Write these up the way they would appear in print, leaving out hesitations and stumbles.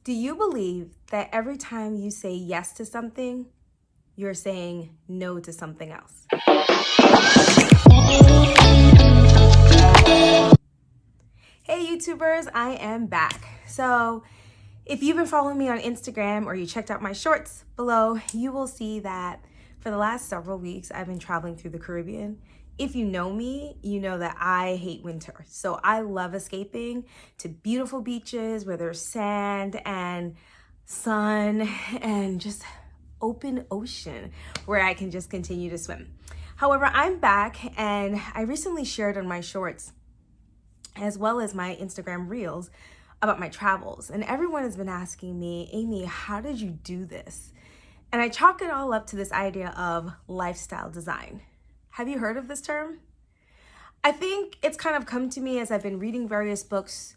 Do you believe that every time you say yes to something, you're saying no to something else? Hey YouTubers, I am back. So if you've been following me on Instagram or you checked out my shorts below, you will see that for the last several weeks, I've been traveling through the Caribbean. If you know me, you know that I hate winter. So I love escaping to beautiful beaches where there's sand and sun and just open ocean where I can just continue to swim. However, I'm back and I recently shared on my shorts as well as my Instagram reels about my travels. And everyone has been asking me, Amy, how did you do this? And I chalk it all up to this idea of lifestyle design. Have you heard of this term? I think it's kind of come to me as I've been reading various books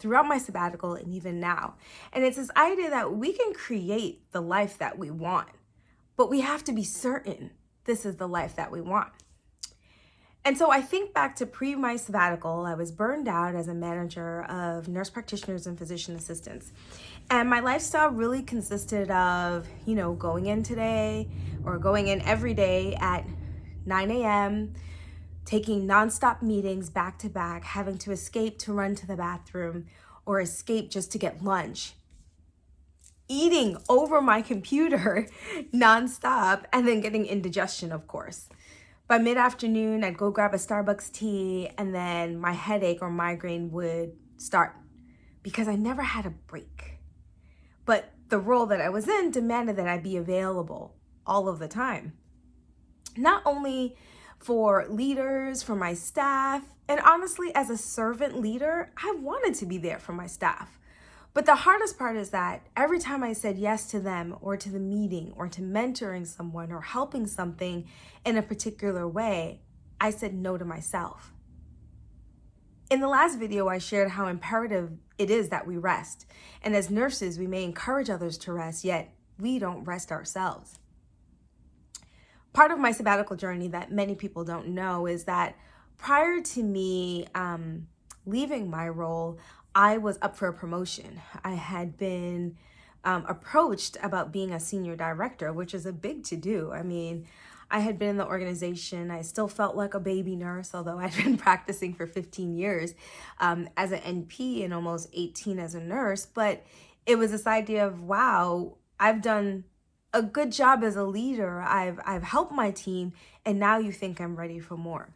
throughout my sabbatical and even now. And it's this idea that we can create the life that we want, but we have to be certain this is the life that we want. And so I think back to my sabbatical, I was burned out as a manager of nurse practitioners and physician assistants. And my lifestyle really consisted of, going in today or going in every day at 9 a.m., taking nonstop meetings back to back, having to escape to run to the bathroom or escape just to get lunch, eating over my computer nonstop, and then getting indigestion, of course. By mid-afternoon, I'd go grab a Starbucks tea and then my headache or migraine would start because I never had a break. But the role that I was in demanded that I be available all of the time. Not only for leaders, for my staff, and honestly, as a servant leader, I wanted to be there for my staff. But the hardest part is that every time I said yes to them or to the meeting or to mentoring someone or helping something in a particular way, I said no to myself. In the last video, I shared how imperative it is that we rest. And as nurses, we may encourage others to rest, yet we don't rest ourselves. Part of my sabbatical journey that many people don't know is that prior to me leaving my role, I was up for a promotion. I had been approached about being a senior director, which is a big to-do. I mean, I had been in the organization. I still felt like a baby nurse, although I'd been practicing for 15 years as an NP and almost 18 as a nurse. But it was this idea of, wow, I've done a good job as a leader. I've helped my team, and now you think I'm ready for more.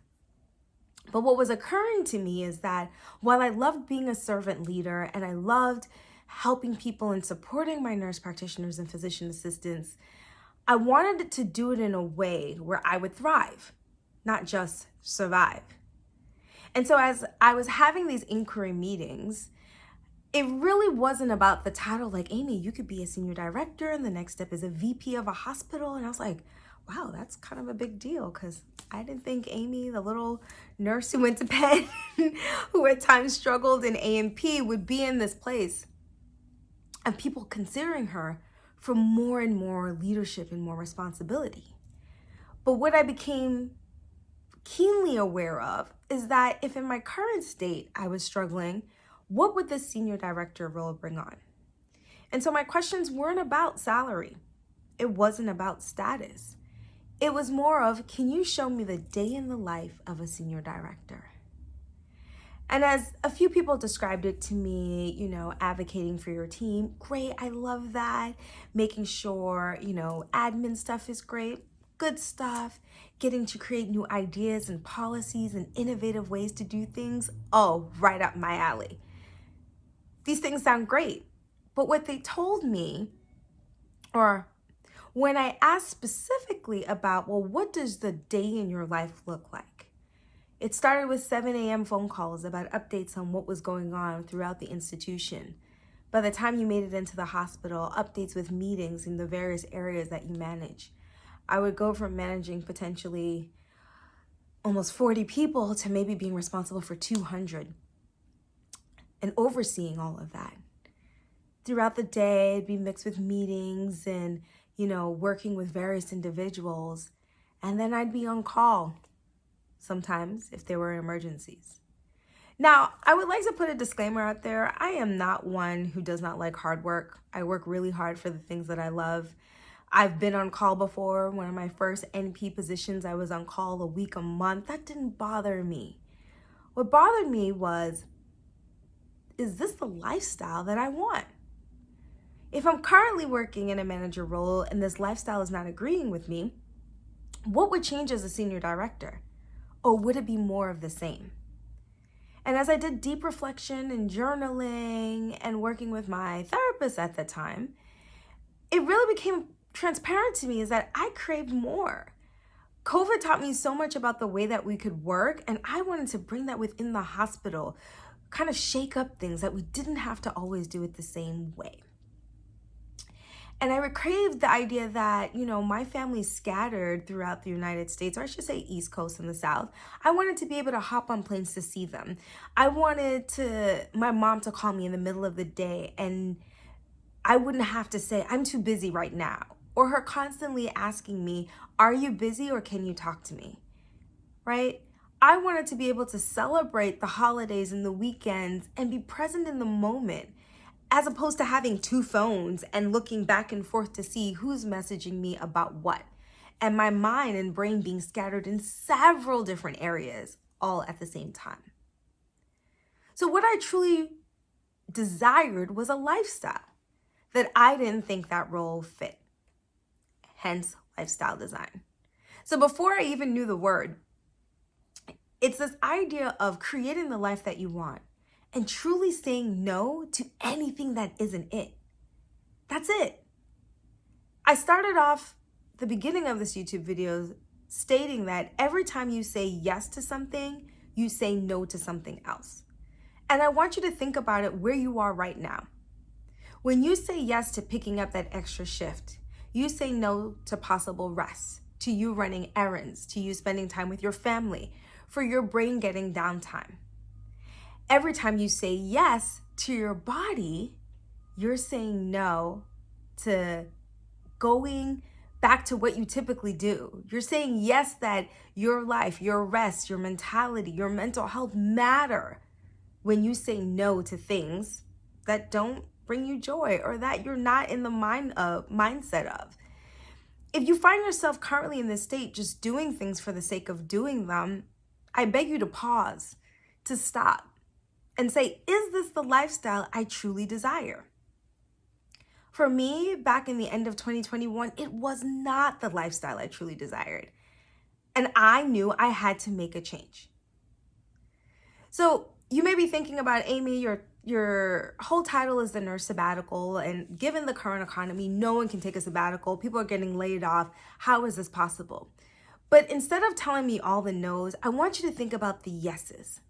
But what was occurring to me is that while I loved being a servant leader and I loved helping people and supporting my nurse practitioners and physician assistants, I wanted to do it in a way where I would thrive, not just survive. And so as I was having these inquiry meetings, it really wasn't about the title, like, Amy, you could be a senior director and the next step is a VP of a hospital. And I was like, wow, that's kind of a big deal, because I didn't think Amy, the little nurse who went to Penn, who at times struggled in A&P, would be in this place of people considering her for more and more leadership and more responsibility. But what I became keenly aware of is that if in my current state I was struggling, what would this senior director role bring on? And so my questions weren't about salary. It wasn't about status. It was more of, can you show me the day in the life of a senior director? And as a few people described it to me, advocating for your team, great, I love that. Making sure, admin stuff is great, good stuff. Getting to create new ideas and policies and innovative ways to do things, oh, right up my alley. These things sound great, but what they told me, or when I asked specifically about, well, what does the day in your life look like? It started with 7 a.m. phone calls about updates on what was going on throughout the institution. By the time you made it into the hospital, updates with meetings in the various areas that you manage. I would go from managing potentially almost 40 people to maybe being responsible for 200 and overseeing all of that. Throughout the day, it'd be mixed with meetings and working with various individuals. And then I'd be on call sometimes if there were emergencies. Now, I would like to put a disclaimer out there. I am not one who does not like hard work. I work really hard for the things that I love. I've been on call before. One of my first NP positions, I was on call a week, a month. That didn't bother me. What bothered me was, is this the lifestyle that I want? If I'm currently working in a manager role and this lifestyle is not agreeing with me, what would change as a senior director? Or would it be more of the same? And as I did deep reflection and journaling and working with my therapist at the time, it really became transparent to me is that I craved more. COVID taught me so much about the way that we could work, and I wanted to bring that within the hospital, kind of shake up things that we didn't have to always do it the same way. And I craved the idea that, my family's scattered throughout the United States, or I should say East Coast and the South. I wanted to be able to hop on planes to see them. I wanted my mom to call me in the middle of the day and I wouldn't have to say, I'm too busy right now. Or her constantly asking me, are you busy or can you talk to me? Right? I wanted to be able to celebrate the holidays and the weekends and be present in the moment, as opposed to having two phones and looking back and forth to see who's messaging me about what. And my mind and brain being scattered in several different areas all at the same time. So what I truly desired was a lifestyle that I didn't think that role fit. Hence, lifestyle design. So before I even knew the word, it's this idea of creating the life that you want and truly saying no to anything that isn't it. That's it. I started off the beginning of this YouTube video stating that every time you say yes to something, you say no to something else. And I want you to think about it where you are right now. When you say yes to picking up that extra shift, you say no to possible rest, to you running errands, to you spending time with your family, for your brain getting downtime. Every time you say yes to your body, you're saying no to going back to what you typically do. You're saying yes that your life, your rest, your mentality, your mental health matter when you say no to things that don't bring you joy or that you're not in the mindset of. If you find yourself currently in this state just doing things for the sake of doing them, I beg you to pause, to stop, and say, is this the lifestyle I truly desire? For me, back in the end of 2021, it was not the lifestyle I truly desired. And I knew I had to make a change. So you may be thinking about, Amy, your whole title is the nurse sabbatical, and given the current economy, no one can take a sabbatical. People are getting laid off. How is this possible? But instead of telling me all the no's, I want you to think about the yeses,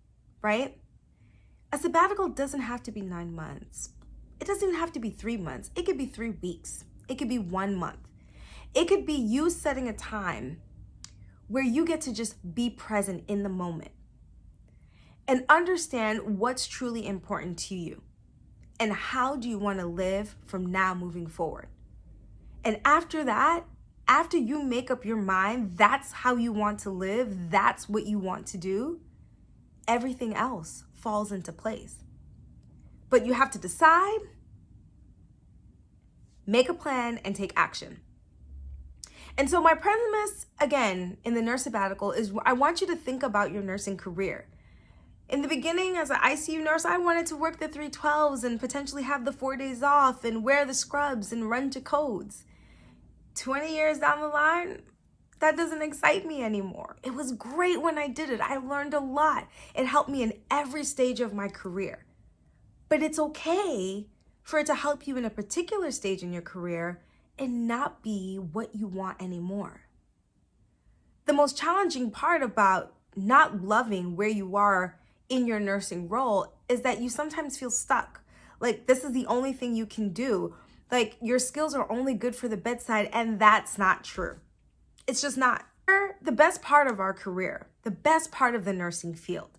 right? A sabbatical doesn't have to be 9 months. It doesn't even have to be 3 months. It could be 3 weeks. It could be 1 month. It could be you setting a time where you get to just be present in the moment and understand what's truly important to you and how do you want to live from now moving forward. And after that, after you make up your mind, that's how you want to live, that's what you want to do, everything else falls into place. But you have to decide, make a plan, and take action. And so my premise, again, in the nurse sabbatical is I want you to think about your nursing career. In the beginning, as an ICU nurse, I wanted to work the 312s and potentially have the 4 days off and wear the scrubs and run to codes. 20 years down the line, that doesn't excite me anymore. It was great when I did it. I learned a lot. It helped me in every stage of my career. But it's okay for it to help you in a particular stage in your career and not be what you want anymore. The most challenging part about not loving where you are in your nursing role is that you sometimes feel stuck. Like this is the only thing you can do. Like your skills are only good for the bedside, and that's not true. It's just not. The best part of our career, the best part of the nursing field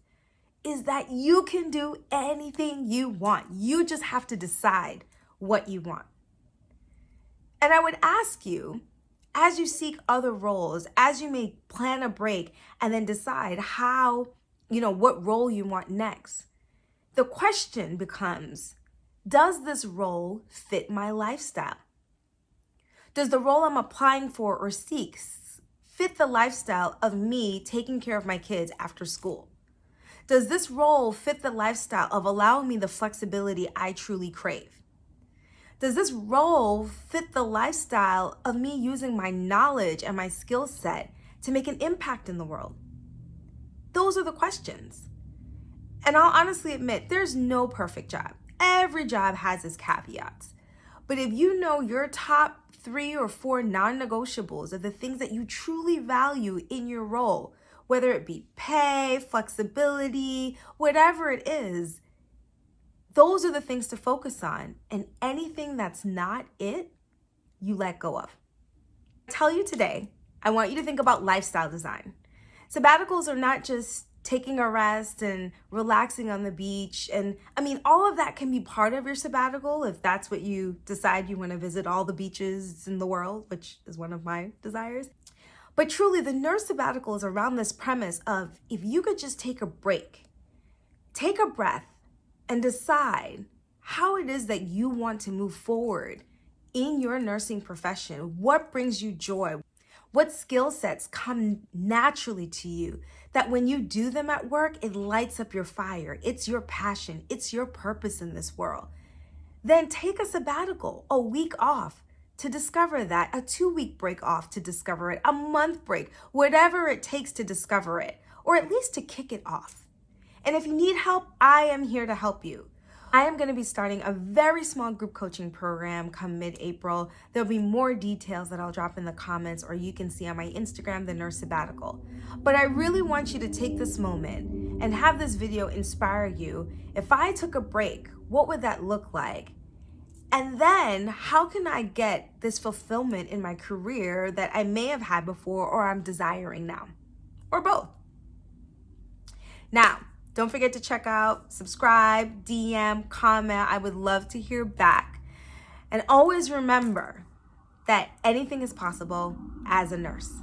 is that you can do anything you want. You just have to decide what you want. And I would ask you, as you seek other roles, as you may plan a break and then decide how what role you want next. The question becomes, does this role fit my lifestyle? Does the role I'm applying for or seek fit the lifestyle of me taking care of my kids after school? Does this role fit the lifestyle of allowing me the flexibility I truly crave? Does this role fit the lifestyle of me using my knowledge and my skill set to make an impact in the world? Those are the questions. And I'll honestly admit, there's no perfect job. Every job has its caveats. But if you know your top 3 or 4 non-negotiables of the things that you truly value in your role, whether it be pay, flexibility, whatever it is, those are the things to focus on. And anything that's not it, you let go of. I tell you today, I want you to think about lifestyle design. Sabbaticals are not just taking a rest and relaxing on the beach. And all of that can be part of your sabbatical if that's what you decide you want to visit all the beaches in the world, which is one of my desires. But truly, the nurse sabbatical is around this premise of if you could just take a break, take a breath, and decide how it is that you want to move forward in your nursing profession. What brings you joy? What skill sets come naturally to you that when you do them at work, it lights up your fire. It's your passion. It's your purpose in this world. Then take a sabbatical, a week off to discover that, a 2-week break off to discover it, a month break, whatever it takes to discover it, or at least to kick it off. And if you need help, I am here to help you. I am going to be starting a very small group coaching program come mid-April. There'll be more details that I'll drop in the comments or you can see on my Instagram, The Nurse Sabbatical. But I really want you to take this moment and have this video inspire you. If I took a break, what would that look like? And then how can I get this fulfillment in my career that I may have had before or I'm desiring now? Or both. Now, don't forget to check out, subscribe, DM, comment. I would love to hear back. And always remember that anything is possible as a nurse.